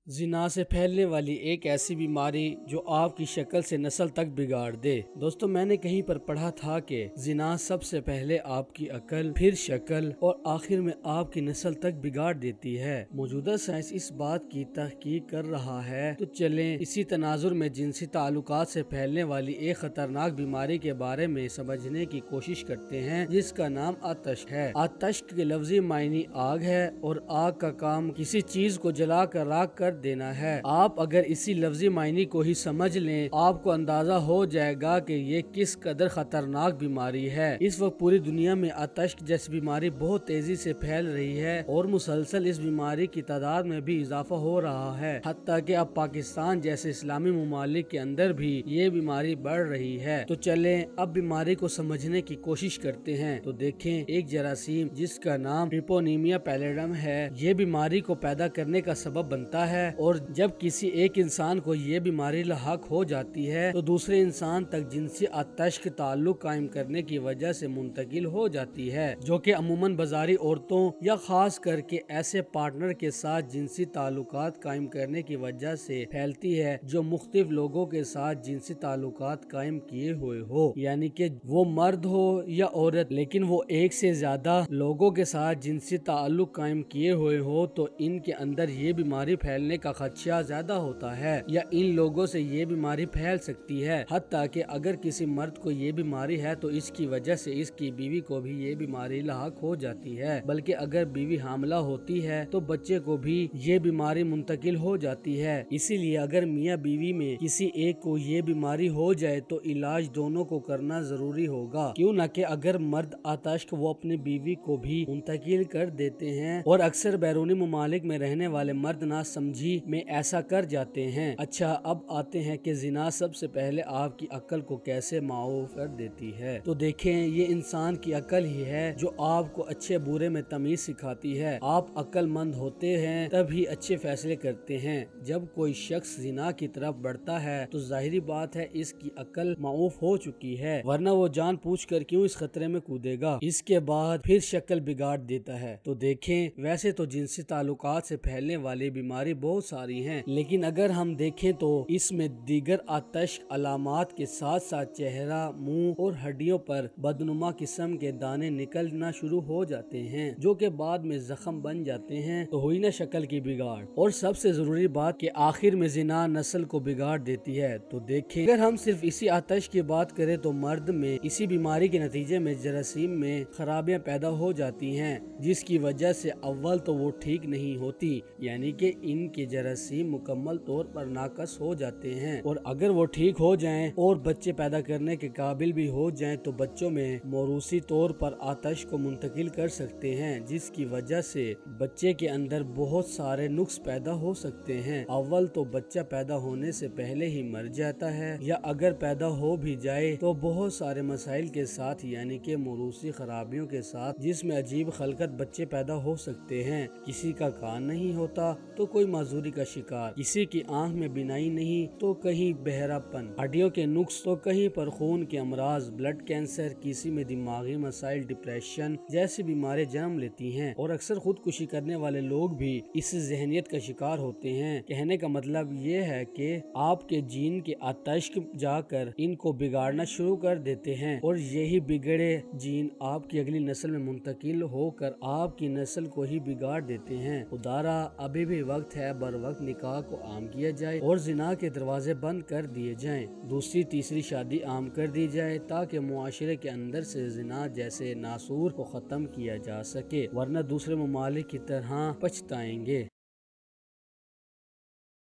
जिना से फैलने वाली एक ऐसी बीमारी जो आपकी शक्ल से नस्ल तक बिगाड़ दे। दोस्तों, मैंने कहीं पर पढ़ा था कि जिना सबसे पहले आपकी अकल, फिर शक्ल और आखिर में आपकी नस्ल तक बिगाड़ देती है। मौजूदा साइंस इस बात की तहकीक कर रहा है, तो चलें इसी तनाजुर में जिनसी ताल्लुकात से फैलने वाली एक खतरनाक बीमारी के बारे में समझने की कोशिश करते हैं, जिसका नाम आतश है। आतश के लफ्जी मायने आग है और आग का काम किसी चीज को जला कर राख कर देना है। आप अगर इसी लफ्जी मायने को ही समझ लें, आपको अंदाजा हो जाएगा कि ये किस कदर खतरनाक बीमारी है। इस वक्त पूरी दुनिया में आतश जैसी बीमारी बहुत तेजी से फैल रही है और मुसलसल इस बीमारी की तादाद में भी इजाफा हो रहा है। हत्ता कि अब पाकिस्तान जैसे इस्लामी ममालिक के अंदर भी ये बीमारी बढ़ रही है। तो चलें अब बीमारी को समझने की कोशिश करते हैं। तो देखें, एक जरासीम जिसका नाम ट्रिपोनीमिया पैलिडम है, ये बीमारी को पैदा करने का सबब बनता है और जब किसी एक इंसान को ये बीमारी लाहक हो जाती है तो दूसरे इंसान तक जिनसी आतश के ताल्लुक कायम करने की वजह से मुंतकिल हो जाती है, जो कि अमूमन बाजारी औरतों या खास करके ऐसे पार्टनर के साथ जिनसी ताल्लुकात कायम करने की वजह से फैलती है जो मुख्तलिफ लोगों के साथ जिनसी ताल्लुकात कायम किए हुए हो, यानी कि वो मर्द हो या औरत, लेकिन वो एक से ज्यादा लोगों के साथ जिनसी ताल्लुक कायम किए हुए हो, तो इनके अंदर ये बीमारी फैलने का खदशा ज्यादा होता है या इन लोगों से ये बीमारी फैल सकती है। हत्ता कि अगर किसी मर्द को ये बीमारी है तो इसकी वजह से इसकी बीवी को भी ये बीमारी लाहक हो जाती है, बल्कि अगर बीवी हामला होती है तो बच्चे को भी ये बीमारी मुंतकिल हो जाती है। इसीलिए अगर मियाँ बीवी में किसी एक को ये बीमारी हो जाए तो इलाज दोनों को करना जरूरी होगा, क्यों न कि अगर मर्द आतश वो अपनी बीवी को भी मुंतकिल कर देते हैं और अक्सर बैरूनी ममालिक में रहने वाले मर्द ना समझी में ऐसा कर जाते हैं। अच्छा, अब आते हैं कि जिना सबसे पहले आपकी अक्ल को कैसे माऊफ कर देती है। तो देखें, ये इंसान की अक्ल ही है जो आपको अच्छे बुरे में तमीज सिखाती है। आप अक्लमंद होते हैं तभी अच्छे फैसले करते हैं। जब कोई शख्स जिना की तरफ बढ़ता है तो जाहिरी बात है इसकी अक्ल माऊफ हो चुकी है, वरना वो जान पूछ कर क्यों इस खतरे में कूदेगा। इसके बाद फिर शक्ल बिगाड़ देता है। तो देखें, वैसे तो जिनसी ताल्लुकात से फैलने वाली बीमारी बहुत सारी हैं, लेकिन अगर हम देखें तो इसमें दीगर आतश अलामात के साथ साथ चेहरा, मुंह और हड्डियों पर बदनुमा किस्म के दाने निकलना शुरू हो जाते हैं, जो कि बाद में जख्म बन जाते हैं। तो हुई ना शक्ल की बिगाड़। और सबसे जरूरी बात कि आखिर में जिना नस्ल को बिगाड़ देती है। तो देखें, अगर हम सिर्फ इसी आतश की बात करें तो मर्द में इसी बीमारी के नतीजे में जरासीम में खराबियां पैदा हो जाती हैं, जिसकी वजह से अव्वल तो वो ठीक नहीं होती, यानी कि इनके जरासीम मुकम्मल तौर पर नाकस हो जाते हैं, और अगर वो ठीक हो जाएं और बच्चे पैदा करने के काबिल भी हो जाएं तो बच्चों में मौरूसी तौर पर आतश को मुंतकिल कर सकते हैं, जिसकी वजह से बच्चे के अंदर बहुत सारे नुक्स पैदा हो सकते हैं। अव्वल तो बच्चा पैदा होने से पहले ही मर जाता है, या अगर पैदा हो भी जाए तो बहुत सारे मसाइल के साथ, यानी कि मौरूसी खराबियों के साथ, जिसमें अजीब खलकत बच्चे पैदा हो सकते हैं। किसी का कान नहीं होता तो कोई माजूरी का शिकार, किसी की आंख में बिनाई नहीं तो कहीं बहरापन, हड्डियों के नुक्स तो कहीं पर खून के अमराज, ब्लड कैंसर, किसी में दिमागी मसाइल, डिप्रेशन जैसी बीमारियां जन्म लेती हैं, और अक्सर खुदकुशी करने वाले लोग भी इस जहनियत का शिकार होते हैं। कहने का मतलब ये है कि आपके जीन के आतश जाकर इनको बिगाड़ना शुरू कर देते हैं, और यही बिगड़े जीन आपकी अगली नस्ल में मुंतकिल होकर आपकी नस्ल को ही बिगाड़ देते हैं। खुदारा अभी भी वक्त है, बर वक्त निकाह को आम किया जाए और जिना के दरवाजे बंद कर दिए जाएं, दूसरी तीसरी शादी आम कर दी जाए, ताकि मुआशरे के अंदर से जिना जैसे नासूर को खत्म किया जा सके, वरना दूसरे ममालिक की तरह पछताएंगे।